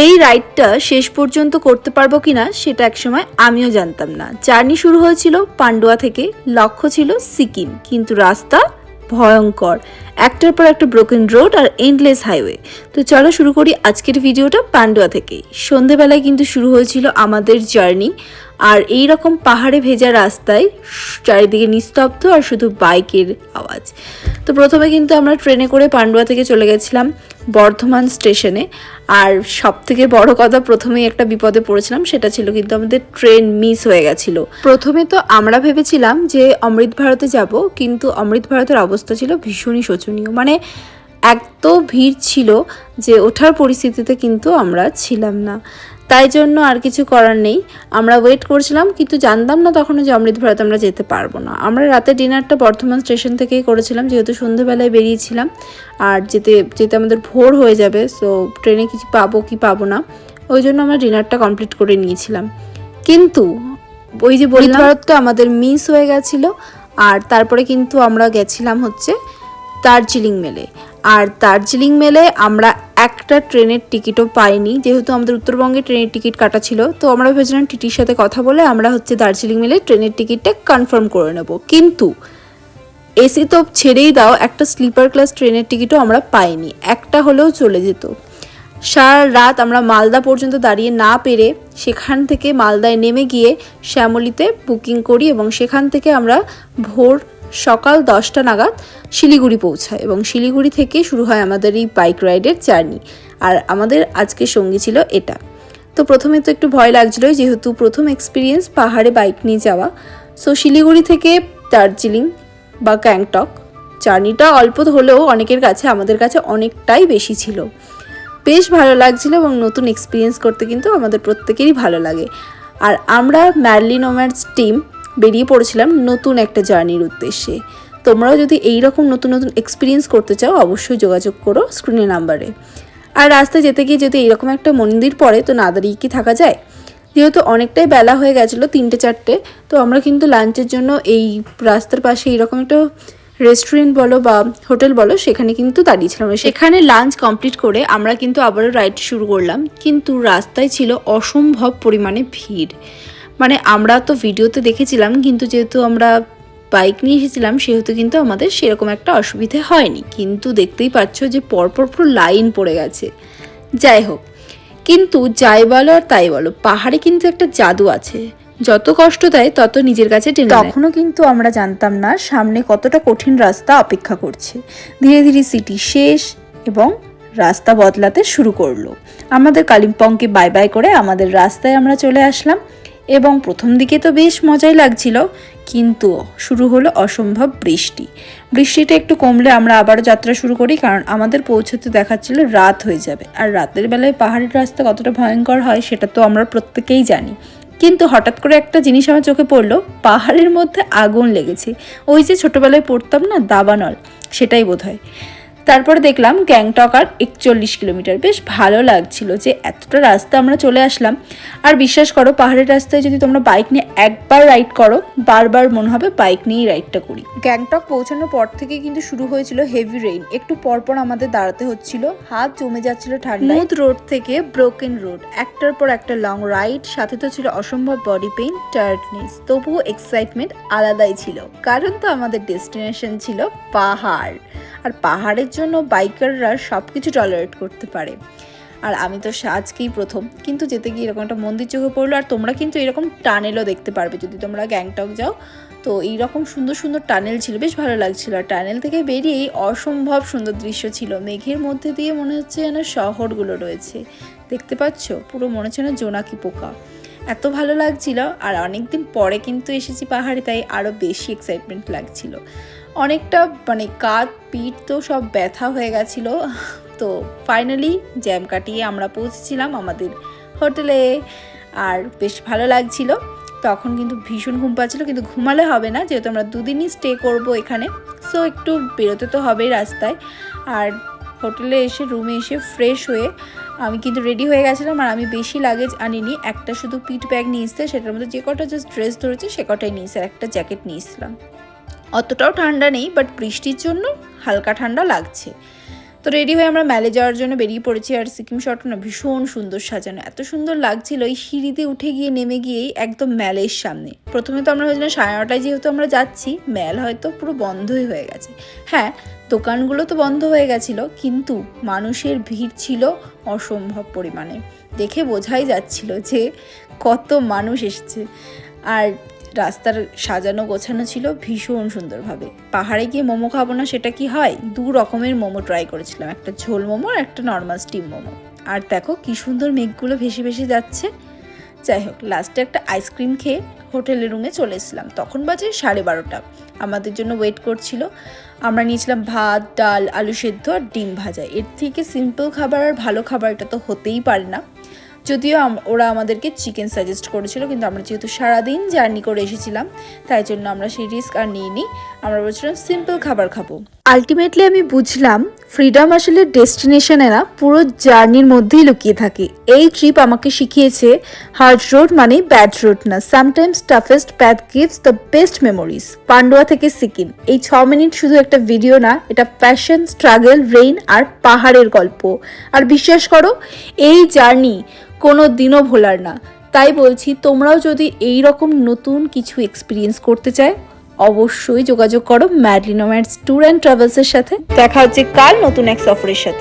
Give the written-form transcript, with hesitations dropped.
এই রাইডটা শেষ পর্যন্ত করতে পারবো কিনা সেটা একসময় আমিও জানতাম না। জার্নি শুরু হয়েছিল পান্ডুয়া থেকে, লক্ষ্য ছিল সিকিম, কিন্তু রাস্তা ভয়ঙ্কর, একটার পর একটা ব্রোকেন রোড আর এন্ডলেস হাইওয়ে। তো চলো শুরু করি আজকের ভিডিওটা পান্ডুয়া থেকেই। সন্ধেবেলায় কিন্তু শুরু হয়েছিল আমাদের জার্নি, আর এই রকম পাহাড়ে ভেজা রাস্তায় চারিদিকে নিস্তব্ধ আর শুধু বাইকের আওয়াজ। তো প্রথমে কিন্তু আমরা ট্রেনে করে পান্ডুয়া থেকে চলে গেছিলাম বর্ধমান স্টেশনে। আর সব থেকে বড় কথা, প্রথমেই একটা বিপদে পড়েছিলাম, সেটা ছিল কিন্তু আমাদের ট্রেন মিস হয়ে গেছিল। প্রথমে তো আমরা ভেবেছিলাম যে অমৃত ভারতে যাব, কিন্তু অমৃত ভারতের অবস্থা ছিল ভীষণই শোচনীয়, মানে এত ভিড় ছিল যে ওঠার পরিস্থিতিতে কিন্তু আমরা ছিলাম না। তাই জন্য আর কিছু করার নেই, আমরা ওয়েট করছিলাম, কিন্তু জানতাম না তখনও যে অমৃত ভারত আমরা যেতে পারবো না। আমরা রাতের ডিনারটা বর্ধমান স্টেশন থেকেই করেছিলাম, যেহেতু সন্ধ্যেবেলায় বেরিয়েছিলাম আর যেতে যেতে আমাদের ভোর হয়ে যাবে, সো ট্রেনে কিছু পাবো কি পাবো না, ওই জন্য আমরা ডিনারটা কমপ্লিট করে নিয়েছিলাম। কিন্তু ওই যে অমৃত ভারতটা আমাদের মিস হয়ে গেছিলো। আর তারপরে কিন্তু আমরা গেছিলাম হচ্ছে দার্জিলিং মেলে। আর দার্জিলিং মেলে আমরা একটা ট্রেনের টিকিটও পাইনি, যেহেতু আমাদের উত্তরবঙ্গে ট্রেনের টিকিট কাটা ছিল। তো আমরা ভেবেছিলাম টিটির সাথে কথা বলে আমরা হচ্ছে দার্জিলিং মেলে ট্রেনের টিকিটটা কনফার্ম করে নেব, কিন্তু এসি তো ছেড়েই দাও, একটা স্লিপার ক্লাস ট্রেনের টিকিটও আমরা পাইনি, একটা হলেও চলে যেত। সারা রাত আমরা মালদা পর্যন্ত দাঁড়িয়ে না পেরে সেখান থেকে মালদায় নেমে গিয়ে শ্যামলীতে বুকিং করি, এবং সেখান থেকে আমরা ভোর সকাল 10টা নাগাদ শিলিগুড়ি পৌঁছায়, এবং শিলিগুড়ি থেকে শুরু হয় আমাদের এই বাইক রাইডের জার্নি। আর আমাদের আজকে সঙ্গী ছিল এটা। তো প্রথমে তো একটু ভয় লাগছিল, যেহেতু প্রথম এক্সপিরিয়েন্স পাহাড়ে বাইক নিয়ে যাওয়া। সো শিলিগুড়ি থেকে দার্জিলিং বা গ্যাংটক জার্নিটা অল্প হলেও অনেকের কাছে, আমাদের কাছে অনেকটাই বেশি ছিল। বেশ ভালো লাগছিল, এবং নতুন এক্সপিরিয়েন্স করতে কিন্তু আমাদের প্রত্যেকেরই ভালো লাগে। আর আমরা ম্যাডলি নোম্যাডস টিম বেরিয়ে পড়েছিলাম নতুন একটা জার্নির উদ্দেশ্যে। তোমরাও যদি এইরকম নতুন নতুন এক্সপিরিয়েন্স করতে চাও, অবশ্যই যোগাযোগ করো স্ক্রিনের নাম্বারে। আর রাস্তায় যেতে গিয়ে যদি এইরকম একটা মন্দির পড়ে, তো না দাঁড়িয়ে কি থাকা যায়? যেহেতু অনেকটাই বেলা হয়ে গেছিলো, 3-4টে, তো আমরা কিন্তু লাঞ্চের জন্য এই রাস্তার পাশে এইরকম একটা রেস্টুরেন্ট বলো বা হোটেল বলো, সেখানে কিন্তু দাঁড়িয়েছিলাম। সেখানে লাঞ্চ কমপ্লিট করে আমরা কিন্তু আবারও রাইড শুরু করলাম, কিন্তু রাস্তায় ছিল অসম্ভব পরিমাণে ভিড়। মানে আমরা তো ভিডিওতে দেখেছিলাম, কিন্তু যেহেতু আমরা বাইক নিয়ে এসেছিলাম সেহেতু কিন্তু আমাদের সেরকম একটা অসুবিধে হয়নি, কিন্তু দেখতেই পাচ্ছ যে পরপর পুরো লাইন পড়ে গেছে। যাই হোক, কিন্তু যাই বলো আর তাই বলো, পাহাড়ে কিন্তু একটা জাদু আছে, যত কষ্ট দেয় তত নিজের কাছে টেনে নেয়। তখনও কিন্তু আমরা জানতাম না সামনে কতটা কঠিন রাস্তা অপেক্ষা করছে। ধীরে ধীরে সিটি শেষ এবং রাস্তা বদলাতে শুরু করলো। আমাদের কালিম্পংকে বাই বাই করে আমাদের রাস্তায় আমরা চলে আসলাম, এবং প্রথম দিকে তো বেশ মজাই লাগছিল, কিন্তু শুরু হলো অসম্ভব বৃষ্টি। বৃষ্টিটা একটু কমলে আমরা আবারও যাত্রা শুরু করি, কারণ আমাদের পৌঁছতে দেখাচ্ছিল রাত হয়ে যাবে। আর রাতের বেলায় পাহাড়ের রাস্তা কতটা ভয়ঙ্কর হয় সেটা তো আমরা প্রত্যেকেই জানি। কিন্তু হঠাৎ করে একটা জিনিস আমার চোখে পড়লো, পাহাড়ের মধ্যে আগুন লেগেছে। ওই যে ছোটোবেলায় পড়তাম না দাবানল, সেটাই বোধহয়। তারপরে দেখলাম গ্যাংটক আর 41 কিলোমিটার। বেশ ভালো লাগছিল যে এতটা রাস্তা আমরা চলে আসলাম। আর বিশ্বাস করো, পাহাড়ের রাস্তায় যদি তোমরা বাইক নিয়ে একবার রাইড করো, বারবার মনে হবে বাইক নিয়েই রাইডটা করি। গ্যাংটক পৌঁছানোর পর থেকে কিন্তু শুরু হয়েছিল হেভি রেইন। একটু পরপর আমাদের দাঁড়াতে হচ্ছিল, হাত জমে যাচ্ছিল ঠান্ডা। স্মুথ রোড থেকে ব্রোকেন রোড, একটার পর একটা লং রাইড, সাথে তো ছিল অসম্ভব বডি পেইন, টায়ার্ডনেস, তবুও এক্সাইটমেন্ট আলাদাই ছিল, কারণ তো আমাদের ডেস্টিনেশন ছিল পাহাড়। আর পাহাড়ের জন্য বাইকাররা সব কিছু টলারেট করতে পারে। আর আমি তো আজকেই প্রথম, কিন্তু যেতে গিয়ে এরকম একটা মন্দির চোখে পড়লো। আর তোমরা কিন্তু এরকম টানেলও দেখতে পারবে যদি তোমরা গ্যাংটক যাও। তো এইরকম সুন্দর সুন্দর টানেল ছিল, বেশ ভালো লাগছিল। আর টানেল থেকে বেরিয়েই অসম্ভব সুন্দর দৃশ্য ছিল, মেঘের মধ্যে দিয়ে মনে হচ্ছে যেন শহরগুলো রয়েছে। দেখতে পাচ্ছ, পুরো মনে হচ্ছে না জোনাকি পোকা, এত ভালো লাগছিল। আর অনেকদিন পরে কিন্তু এসেছি পাহাড়ে, তাই আরও বেশি এক্সাইটমেন্ট লাগছিল। অনেকটা মানে কাঁধ পিঠ তো সব ব্যথা হয়ে গেছিলো। তো ফাইনালি জ্যাম কাটিয়ে আমরা পৌঁছেছিলাম আমাদের হোটেলে, আর বেশ ভালো লাগছিল। তখন কিন্তু ভীষণ ঘুম পাচ্ছিলো, কিন্তু ঘুমালে হবে না, যেহেতু আমরা 2 দিনই স্টে করবো এখানে, সো একটু বেরোতে তো হবেই রাস্তায়। আর হোটেলে এসে রুমে এসে ফ্রেশ হয়ে আমি কিন্তু রেডি হয়ে গেছিলাম। আর আমি বেশি লাগেজ আনিনি, একটা শুধু পিঠ ব্যাগ নিয়ে এসতে, সেটার মধ্যে যে কটা জাস্ট ড্রেস ধরেছে সে কটাই নিয়েছে, আর একটা জ্যাকেট নিয়েছিলাম। অতটাও ঠান্ডা নেই, বাট বৃষ্টির জন্য হালকা ঠান্ডা লাগছে। তো রেডি হয়ে আমরা ম্যালে যাওয়ার জন্য বেরিয়ে পড়েছি। আর সিকিম শহরটা না ভীষণ সুন্দর সাজানো, এত সুন্দর লাগছিল। এই সিঁড়িতে উঠে গিয়ে নেমে গিয়েই একদম ম্যালের সামনে। প্রথমে তো আমরা ভেবেছিলাম 9:30 যেহেতু আমরা যাচ্ছি, ম্যাল হয়তো পুরো বন্ধই হয়ে গেছে। হ্যাঁ, দোকানগুলো তো বন্ধ হয়ে গেছিলো, কিন্তু মানুষের ভিড় ছিল অসম্ভব পরিমাণে। দেখে বোঝাই যাচ্ছিল যে কত মানুষ এসেছে। আর রাস্তার সাজানো গোছানো ছিল ভীষণ সুন্দরভাবে। পাহাড়ে গিয়ে মোমো খাবো না সেটা কি হয়? 2 রকমের মোমো ট্রাই করেছিলাম, একটা ঝোল মোমো আর একটা নর্মাল স্টিম মোমো। আর দেখো কি সুন্দর মেঘগুলো ভেসে ভেসে যাচ্ছে। যাই হোক, লাস্টে একটা আইসক্রিম খেয়ে হোটেলের রুমে চলে এসেছিলাম। তখন বাজে 12:30। আমাদের জন্য ওয়েট করছিল। আমরা নিয়েছিলাম ভাত, ডাল, আলু সেদ্ধ আর ডিম ভাজা। এর থেকে সিম্পল খাবার আর ভালো খাবার এটা তো হতেই পারে না। যদিও ওরা আমাদেরকে চিকেন সাজেস্ট করেছিল, কিন্তু আমরা যেহেতু সারাদিন জার্নি করে এসেছিলাম তাই জন্য আমরা সেই রিস্ক আর নিইনি। আমরা বলছিলাম সিম্পল খাবার খাবো। আলটিমেটলি আমি বুঝলাম ফ্রিডম আসলে ডেস্টিনেশনে না, পুরো জার্নির মধ্যেই লুকিয়ে থাকে। এই ট্রিপ আমাকে শিখিয়েছে হার্ড রোড মানে ব্যাড রোড না, sometimes toughest path gives the best memories. Pandua থেকে সিকিম এই 6 মিনিট শুধু একটা ভিডিও না, এটা প্যাশন, স্ট্রাগল, রেইন আর পাহাড়ের গল্প। আর বিশ্বাস করো, এই জার্নি কোনো দিনও ভোলার না। তাই বলছি, তোমরাও যদি এই রকম নতুন কিছু এক্সপিরিয়েন্স করতে চায়, অবশ্যই যোগাযোগ করো ম্যাডলি নোম্যাডস ট্যুর অ্যান্ড ট্রাভেলসের সাথে। দেখা হচ্ছে কাল নতুন এক সফরের সাথে।